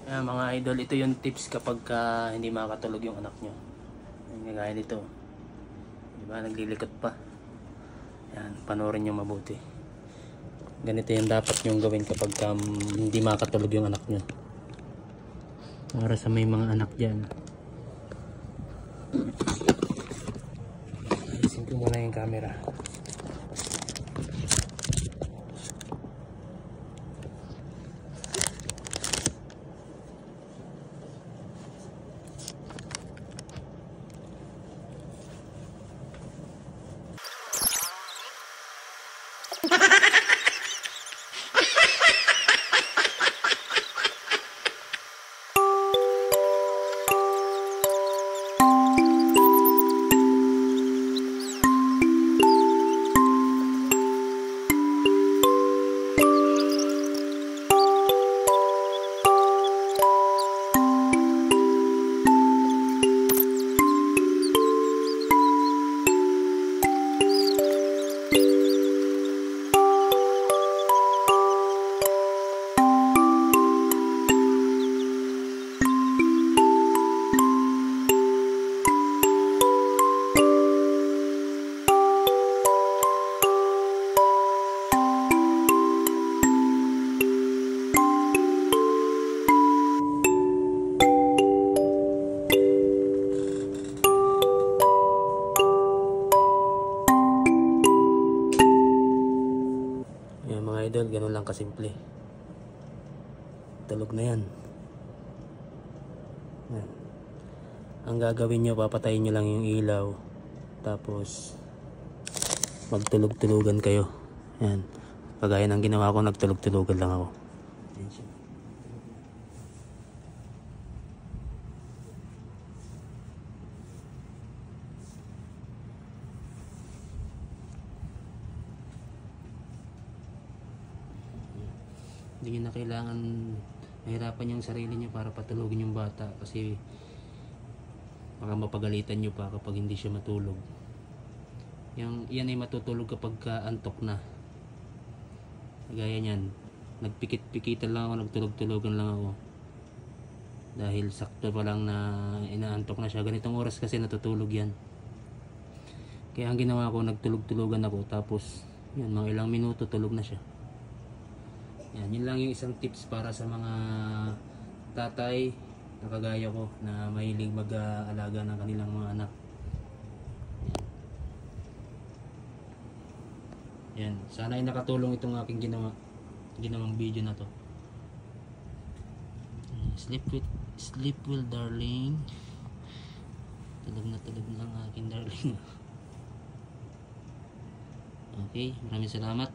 Mga idol, ito yung tips kapag hindi makatulog yung anak nyo. Gaya nito, diba, naglilikot pa. Yan, panoorin nyo mabuti. Ganito yung dapat nyo gawin kapag hindi makatulog yung anak nyo. Para sa may mga anak dyan, isin ko muna yung camera. Mga idol, ganun lang kasimple. Tulog na yan. Ang gagawin nyo, papatayin nyo lang yung ilaw, tapos magtulog-tulugan kayo. Yan, kagaya ng ginawa ko, nagtulog-tulugan lang ako. Hindi nyo na kailangan mahirapan yung sarili nyo para patulogin yung bata, kasi baka mapagalitan nyo pa kapag hindi siya matulog. Yan ay matutulog kapag antok na. Gaya nyan, nagpikit-pikitan lang ako, nagtulog-tulogan lang ako, dahil sakto pa lang na inaantok na siya. Ganitong oras kasi natutulog yan. Kaya ang ginawa ko, nagtulog-tulogan ako, tapos yan, mga ilang minuto tulog na siya. Yan, yun lang yung isang tips para sa mga tatay na kagaya ko, na mahilig mag-alaga ng kanilang mga anak. Yan, sana ay nakatulong itong aking ginawang video na to. Sleep well, darling. Tulog na ang aking darling. Okay, maraming salamat.